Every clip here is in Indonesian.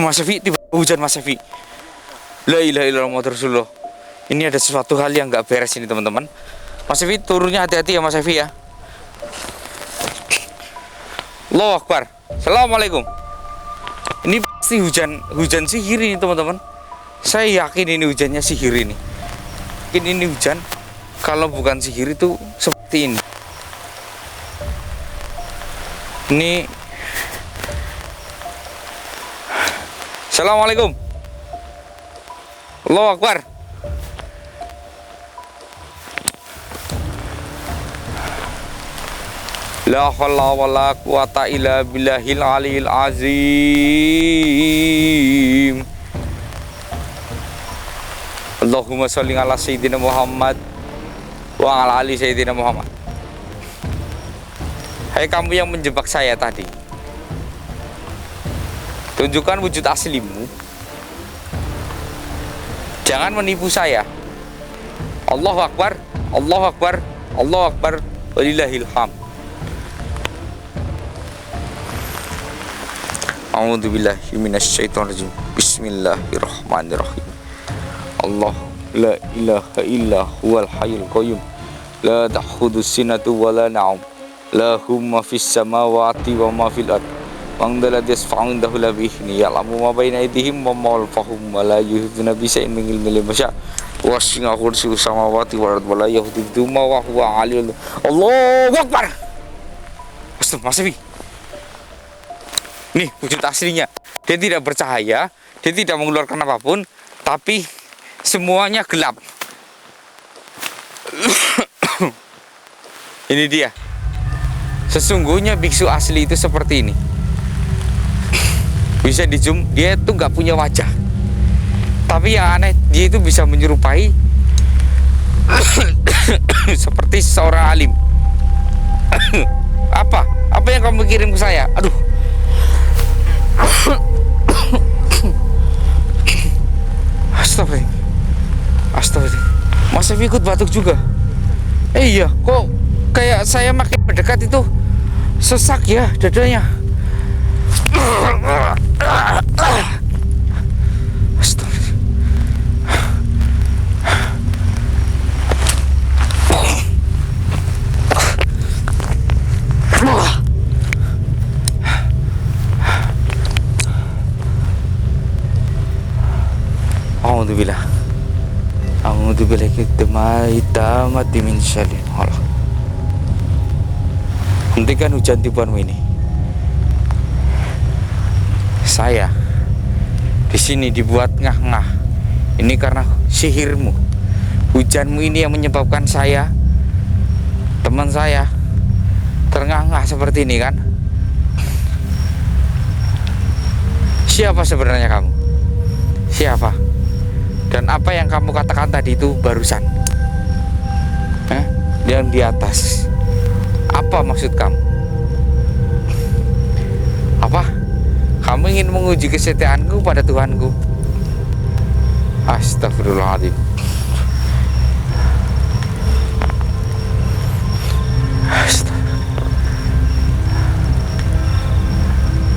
Mas Evi, tiba hujan Mas Evi. La ilaha illallah Muhammadur Rasulullah. Ini ada sesuatu hal yang nggak beres ini teman-teman. Mas Evi turunnya hati-hati ya Mas Evi ya. Allahu Akbar. Assalamualaikum. Ini pasti hujan sihir ini teman-teman. Saya yakin ini hujannya sihir ini. Mungkin ini hujan. Kalau bukan sihir itu seperti ini. Ini. Assalamualaikum. Allahu Akbar. La haula wala quwata illa billahil aliyil azim. Allahumma sholli ala sayyidina Muhammad wa ala ali sayyidina Muhammad. Hai kamu yang menjebak saya tadi, tunjukkan wujud aslimu. Jangan menipu saya. Allahu Akbar, Allahu Akbar, Allahu Akbar, walillahil hamd. A'udzubillahi minasyaitonirrajim. Bismillahirrahmanirrahim. Allah la ilaha illa huwal hayyul qayyum. La ta'khudhuhu sinatun wa la nawm. Lahu ma fis samawati wa ma fil ardh. Wang dalat yasfa'un dahu labihni ya'lamu ma baina aydihim wa ma khalfahum wa la yuhiduna bi shay'in min ilmihi masya wasi'a kursiyyu samawati wal ardh wa la yahuduhu ma wa huwa 'aliyyul. Allahu Akbar. Astagfirullah. Nih wujud aslinya. Dia tidak bercahaya, dia tidak mengeluarkan apapun, tapi semuanya gelap. Ini dia. Sesungguhnya biksu asli itu seperti ini. Bisa di zoom, dia itu nggak punya wajah. Tapi yang aneh, dia itu bisa menyerupai seperti seorang alim. Apa yang kamu kirim ke saya? Aduh. Astagfirullah. Mas Evi ikut batuk juga. Iya, kok kayak saya makin mendekat itu sesak ya dadanya. Astagfirullah. Alhamdulillah. Alhamdulillah kita mati min syarrin khalaq. Hentikan hujan tipuanmu ini. Saya di sini dibuat ngah-ngah. Ini karena sihirmu. Hujanmu ini yang menyebabkan saya, teman saya, terngah-ngah seperti ini kan? Siapa sebenarnya kamu? Siapa? Dan apa yang kamu katakan tadi itu barusan? Yang di atas. Apa maksud kamu? Apa? Kamu ingin menguji kesetiaanku pada Tuhanku? Astagfirullahaladzim.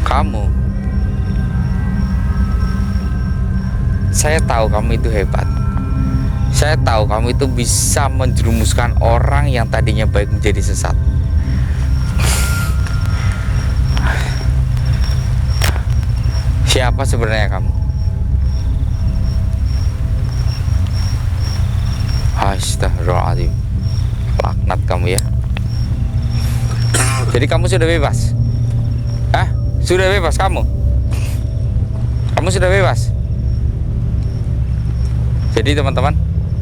Kamu, saya tahu kamu itu hebat. Saya tahu kamu itu bisa menjerumuskan orang yang tadinya baik menjadi sesat. Siapa sebenarnya kamu? Astagfirullahaladzim. Laknat kamu ya. Jadi kamu sudah bebas? Hah? Sudah bebas kamu? Kamu sudah bebas? Jadi teman-teman,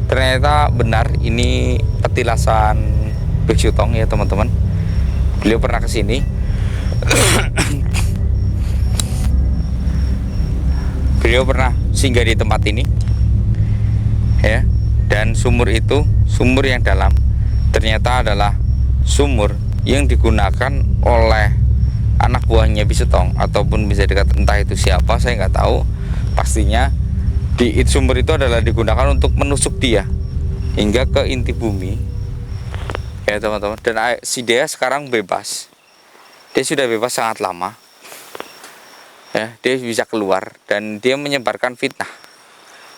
ternyata benar ini petilasan Biksu Tong ya teman-teman. Beliau pernah kesini. Beliau pernah singgah di tempat ini ya. Dan sumur itu, sumur yang dalam, ternyata adalah sumur yang digunakan oleh anak buahnya Biksu Tong, ataupun bisa dekat, entah itu siapa saya nggak tahu pastinya. Di sumber itu adalah digunakan untuk menusuk dia hingga ke inti bumi ya teman-teman. Dan si Dea sekarang bebas. Dia sudah bebas sangat lama. Ya, dia bisa keluar dan dia menyebarkan fitnah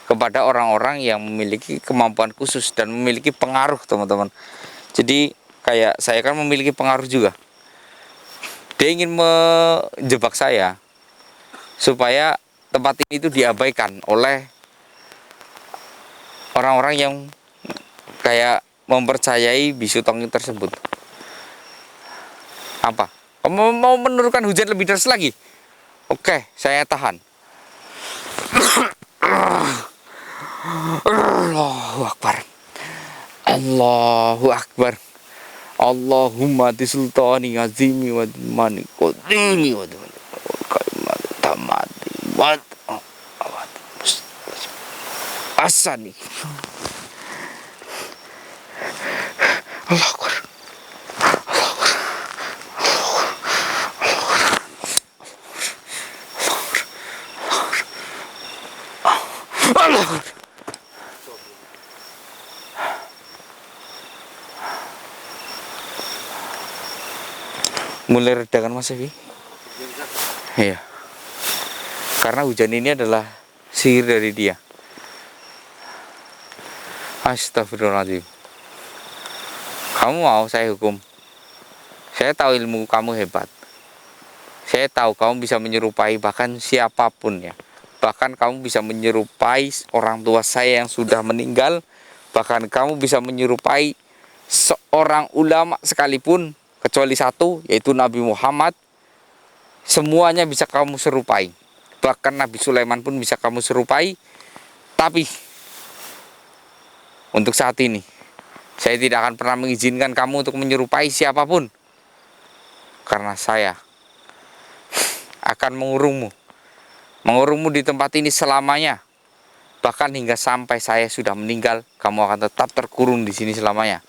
kepada orang-orang yang memiliki kemampuan khusus dan memiliki pengaruh, teman-teman. Jadi kayak saya kan memiliki pengaruh juga. Dia ingin menjebak saya supaya tempat ini itu diabaikan oleh orang-orang yang kayak mempercayai bisu tongking tersebut. Apa? Mau menurunkan hujan lebih deras lagi? Oke, saya tahan. Allahu Akbar. Allahu Akbar. Allahumma tisultani azimi wa mani qadimi wa kalimat tamati wa asani. Allahu Akbar. Allahu Akbar. Mulai reda kan Mas Evi? Iya. Karena hujan ini adalah sihir dari dia. Astagfirullahaladzim. Kamu mau saya hukum? Saya tahu ilmu kamu hebat. Saya tahu kamu bisa menyerupai bahkan siapapun ya. Bahkan kamu bisa menyerupai orang tua saya yang sudah meninggal. Bahkan kamu bisa menyerupai seorang ulama sekalipun, kecuali satu, yaitu Nabi Muhammad. Semuanya bisa kamu serupai. Bahkan Nabi Sulaiman pun bisa kamu serupai. Tapi untuk saat ini saya tidak akan pernah mengizinkan kamu untuk menyerupai siapapun. Karena saya akan mengurungmu di tempat ini selamanya. Bahkan hingga sampai saya sudah meninggal, kamu akan tetap terkurung di sini selamanya.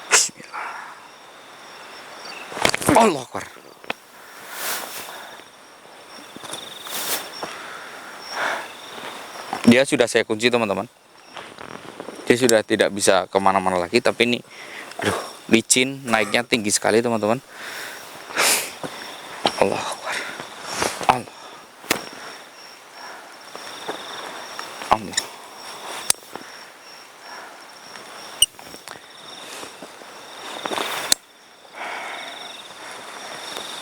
Bismillah. Allah Akbar. Dia sudah saya kunci, teman-teman. Dia sudah tidak bisa kemana-mana lagi. Tapi ini, aduh, licin, naiknya tinggi sekali, teman-teman. Allah Akbar. Allah. Allah.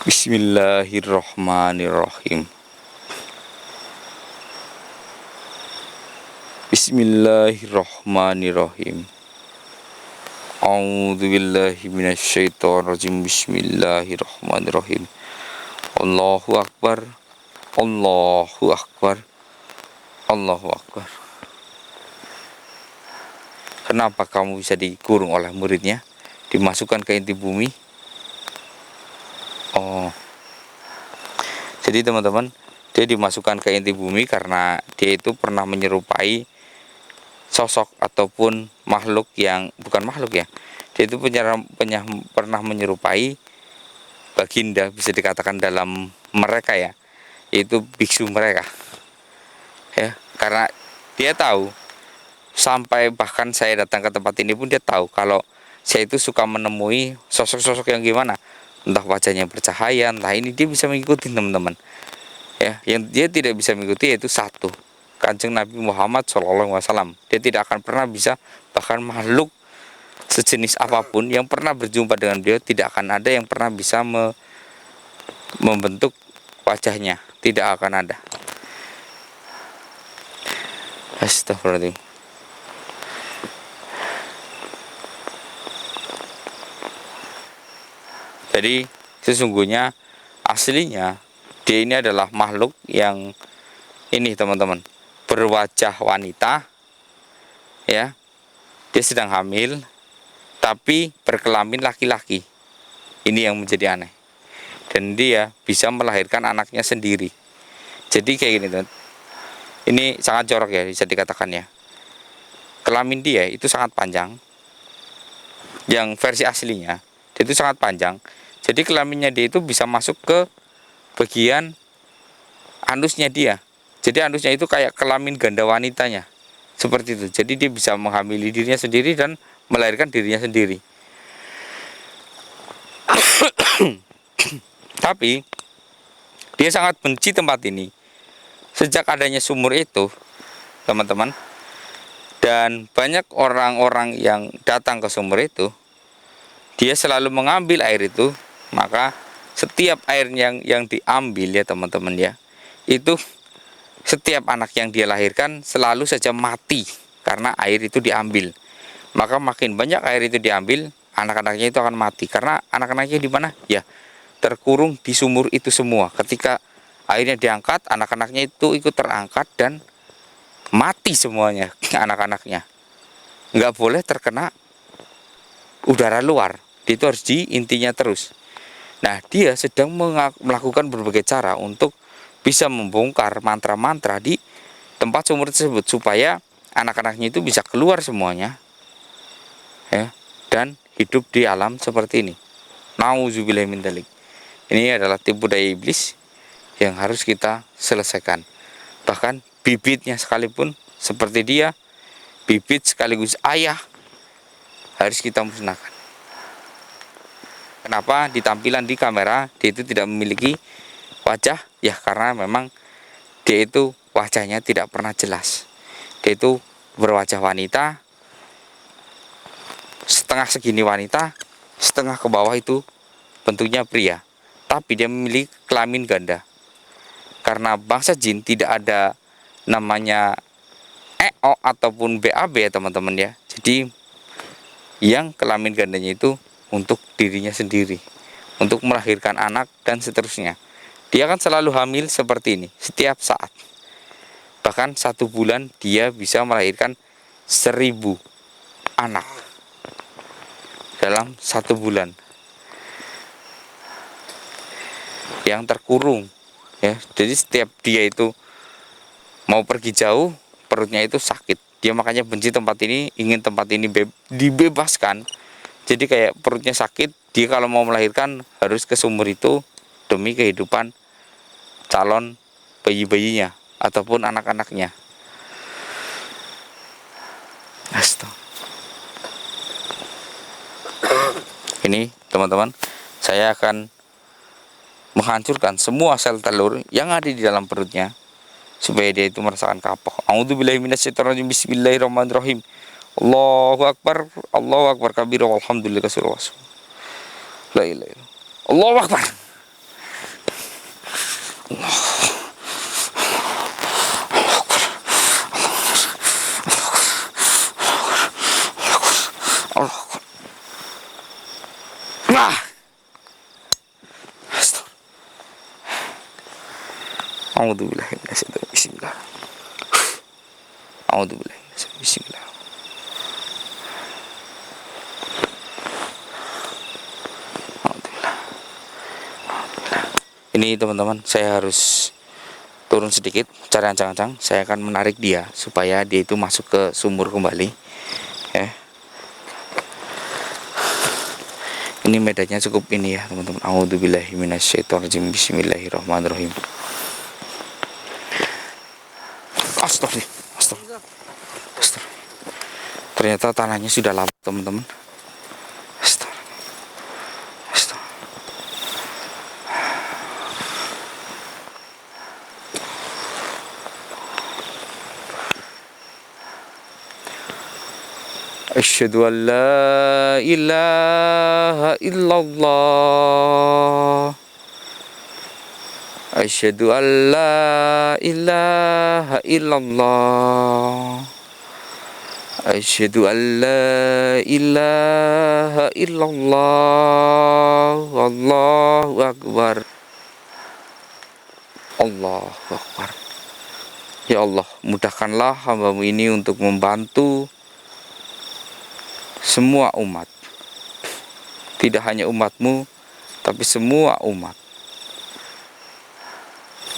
Bismillahirrahmanirrahim. Bismillahirrahmanirrahim. A'udzubillahi minasyaitonirrajim. Bismillahirrahmanirrahim. Allahu Akbar. Allahu Akbar. Allahu Akbar. Kenapa kamu bisa dikurung oleh muridnya? Dimasukkan ke inti bumi? Oh. Jadi teman-teman, dia dimasukkan ke inti bumi karena dia itu pernah menyerupai sosok ataupun makhluk yang bukan makhluk ya. Dia itu pernah menyerupai baginda, bisa dikatakan dalam mereka ya, yaitu biksu mereka. Ya, karena dia tahu, sampai bahkan saya datang ke tempat ini pun dia tahu kalau saya itu suka menemui sosok-sosok yang gimana, entah wajahnya bercahaya, entah ini, dia bisa mengikuti teman-teman. Ya, yang dia tidak bisa mengikuti yaitu satu, Kanjeng Nabi Muhammad SAW. Dia tidak akan pernah bisa, bahkan makhluk sejenis apapun yang pernah berjumpa dengan beliau, tidak akan ada yang pernah bisa membentuk wajahnya. Tidak akan ada. Astagfirullahaladzim. Jadi sesungguhnya aslinya dia ini adalah makhluk yang ini, teman-teman, berwajah wanita, ya, dia sedang hamil, tapi berkelamin laki-laki. Ini yang menjadi aneh. Dan dia bisa melahirkan anaknya sendiri. Jadi kayak gini, teman. Ini sangat jorok ya, bisa dikatakan ya. Kelamin dia itu sangat panjang. Yang versi aslinya, dia itu sangat panjang. Jadi kelaminnya dia itu bisa masuk ke bagian anusnya dia. Jadi anusnya itu kayak kelamin ganda wanitanya. seperti itu. Jadi dia bisa menghamili dirinya sendiri dan melahirkan dirinya sendiri. Tapi dia sangat benci tempat ini sejak adanya sumur itu, teman-teman. Dan banyak orang-orang yang datang ke sumur itu, dia selalu mengambil air itu. Maka setiap air yang diambil ya teman-teman ya, itu setiap anak yang dia lahirkan selalu saja mati karena air itu diambil. Maka makin banyak air itu diambil, anak-anaknya itu akan mati. Karena anak-anaknya di mana? Ya, terkurung di sumur itu semua. Ketika airnya diangkat, anak-anaknya itu ikut terangkat dan mati semuanya anak-anaknya. Nggak boleh terkena udara luar. Itu harus di intinya terus. Nah, dia sedang melakukan berbagai cara untuk bisa membongkar mantra-mantra di tempat sumur tersebut supaya anak-anaknya itu bisa keluar semuanya, ya, dan hidup di alam seperti ini. Nauzubillahi min dzalik. Ini adalah tipu daya iblis yang harus kita selesaikan. Bahkan bibitnya sekalipun seperti dia, bibit sekaligus ayah, harus kita musnahkan. Kenapa? Di tampilan di kamera dia itu tidak memiliki wajah, ya karena memang dia itu wajahnya tidak pernah jelas. Dia itu berwajah wanita, setengah segini wanita, setengah ke bawah itu bentuknya pria. Tapi dia memiliki kelamin ganda. Karena bangsa jin tidak ada namanya EO ataupun BAB ya teman-teman ya. Jadi yang kelamin gandanya itu untuk dirinya sendiri, untuk melahirkan anak dan seterusnya. Dia akan selalu hamil seperti ini setiap saat. Bahkan 1 bulan dia bisa melahirkan 1000 anak dalam 1 bulan. Yang terkurung ya. Jadi setiap dia itu mau pergi jauh, perutnya itu sakit. Dia makanya benci tempat ini, ingin tempat ini dibebaskan. Jadi kayak perutnya sakit, dia kalau mau melahirkan harus ke sumur itu demi kehidupan calon bayi-bayinya ataupun anak-anaknya. Astaga. Ini teman-teman, saya akan menghancurkan semua sel telur yang ada di dalam perutnya supaya dia itu merasakan kapok. A'udzubillahi minasyaitonirrajim. Bismillahirrahmanirrahim. Allahu akbar kabira walhamdulillah katsira. La ilaha illallah. Allahu akbar. Nah. A'udzubillahi minasyaitonir bismillah. A'udzubillahi minasyaitonir bismillah. Ini teman-teman, saya harus turun sedikit, cari ancang-ancang. Saya akan menarik dia supaya dia itu masuk ke sumur kembali. Ya. Ini medannya cukup ini ya teman-teman. A'udzubillahi minasyaitonirrajim. Bismillahirrahmanirrahim. Astagfirullah. Ternyata tanahnya sudah lama teman-teman. Asyhadu an la ilaha illallah. Asyhadu an la ilaha illallah. Asyhadu an la ilaha illallah. Allahu akbar. Allahu akbar. Ya Allah, mudahkanlah hamba-Mu ini untuk membantu semua umat. Tidak hanya umat-Mu, tapi semua umat.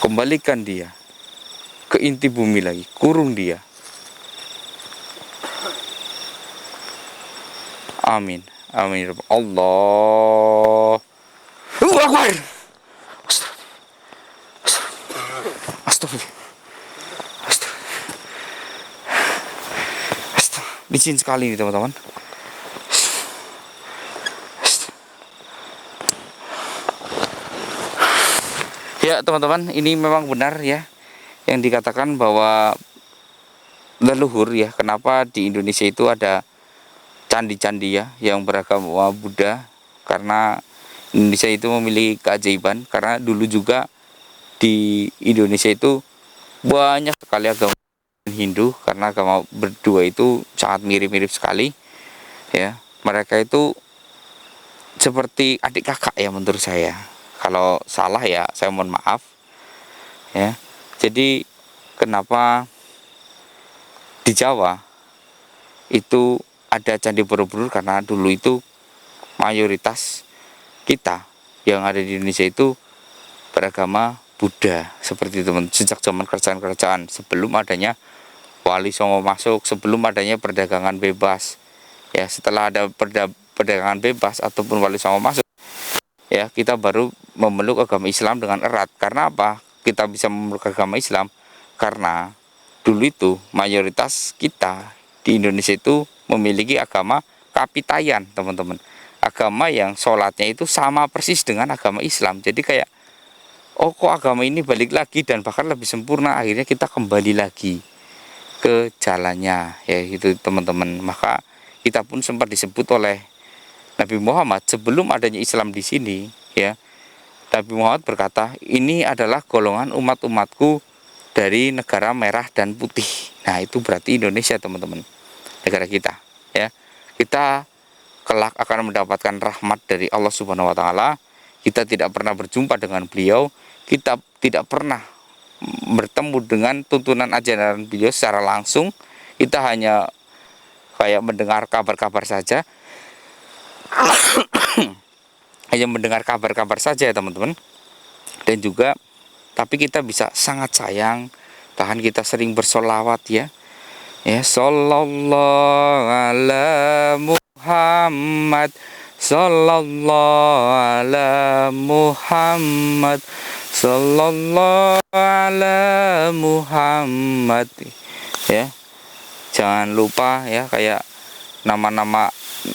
Kembalikan dia ke inti bumi lagi, kurung dia. Amin. Amin. Allahu Akbar. Astagfirullah. licin sekali nih teman-teman. Ya teman-teman, ini memang benar ya yang dikatakan bahwa leluhur ya, kenapa di Indonesia itu ada candi-candi ya yang beragama Buddha, karena Indonesia itu memiliki keajaiban. Karena dulu juga di Indonesia itu banyak sekali agama Hindu, karena agama berdua itu sangat mirip-mirip sekali ya. Mereka itu seperti adik kakak ya menurut saya. Kalau salah ya saya mohon maaf ya. Jadi kenapa di Jawa itu ada Candi Borobudur, karena dulu itu mayoritas kita yang ada di Indonesia itu beragama Buddha seperti itu. Sejak zaman kerajaan-kerajaan, sebelum adanya Wali Songo masuk, sebelum adanya perdagangan bebas ya. Setelah ada perdagangan bebas ataupun Wali Songo masuk ya, kita baru memeluk agama Islam dengan erat. Karena apa kita bisa memeluk agama Islam? Karena dulu itu mayoritas kita di Indonesia itu memiliki agama Kapitayan teman-teman, agama yang sholatnya itu sama persis dengan agama Islam. Jadi kayak, oh kok agama ini balik lagi dan bahkan lebih sempurna, akhirnya kita kembali lagi ke jalannya ya itu teman-teman. Maka kita pun sempat disebut oleh Nabi Muhammad sebelum adanya Islam di sini ya. Nabi Muhammad berkata, ini adalah golongan umat-umatku dari negara merah dan putih. Nah itu berarti Indonesia teman-teman, negara kita ya. Kita kelak akan mendapatkan rahmat dari Allah Subhanahu wa Ta'ala. Kita tidak pernah berjumpa dengan beliau, kita tidak pernah bertemu dengan tuntunan ajaran beliau secara langsung. Kita hanya kayak mendengar kabar-kabar saja. Hanya mendengar kabar-kabar saja ya teman-teman. Dan juga tapi kita bisa sangat sayang, bahkan kita sering bersolawat ya. Ya, sallallahu ala Muhammad, sallallahu ala Muhammad, sallallahu ala Muhammad. Ya. Jangan lupa ya, kayak nama-nama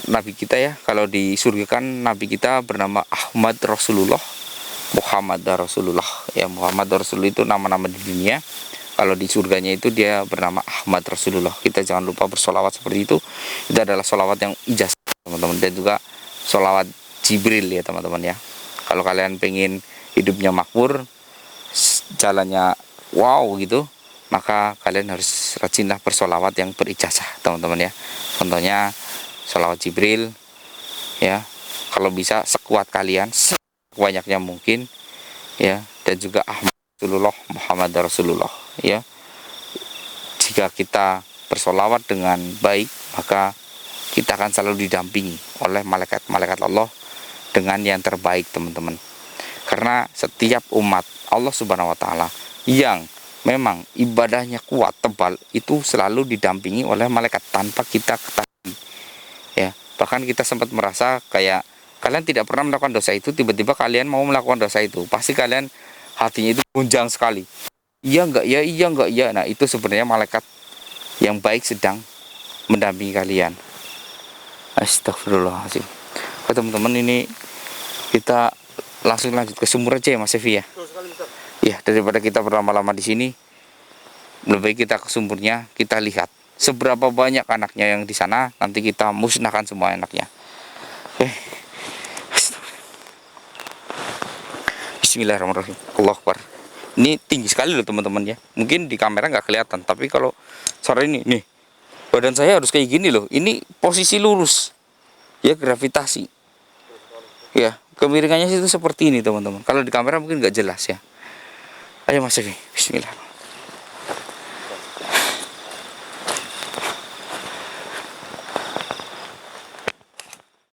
nabi kita ya. Kalau di surga kan nabi kita bernama Ahmad Rasulullah, Muhammad Rasulullah. Ya, Muhammad Rasulullah itu nama-nama di dunia. Kalau di surganya itu dia bernama Ahmad Rasulullah. Kita jangan lupa bersolawat seperti itu. Itu adalah solawat yang ijazah teman-teman. Dan juga solawat Jibril ya teman-teman ya. Kalau kalian pengen hidupnya makmur, jalannya wow gitu, maka kalian harus rajinlah bersolawat yang berijazah teman-teman ya. Contohnya solawat Jibril ya. Kalau bisa sekuat kalian, sebanyaknya mungkin ya. Dan juga Ahmad Rasulullah, Muhammad Rasulullah ya. Jika kita bersolawat dengan baik, maka kita akan selalu didampingi oleh malaikat-malaikat Allah dengan yang terbaik teman-teman. Karena setiap umat Allah Subhanahu wa Ta'ala yang memang ibadahnya kuat, tebal, itu selalu didampingi oleh malaikat tanpa kita ketahui ya. Bahkan kita sempat merasa kayak kalian tidak pernah melakukan dosa itu, tiba-tiba kalian mau melakukan dosa itu, pasti kalian hatinya itu gonjang sekali. Iya enggak ya, iya enggak ya. Nah itu sebenarnya malaikat yang baik sedang mendampingi kalian. Astagfirullahaladzim. Oke teman-teman, ini kita langsung lanjut ke sumur aja ya Mas Evi ya. Ya, daripada kita berlama-lama di sini, lebih baik kita ke sumurnya, kita lihat seberapa banyak anaknya yang di sana. Nanti kita musnahkan semua anaknya. Oke. Bismillahirrahmanirrahim. Allahu Akbar. Ini tinggi sekali loh teman-teman ya. Mungkin di kamera nggak kelihatan, tapi kalau sore ini nih, badan saya harus kayak gini loh. Ini posisi lurus ya, gravitasi ya. Kemiringannya itu seperti ini teman-teman. Kalau di kamera mungkin nggak jelas ya. Ayo Mas Evi, bismillah.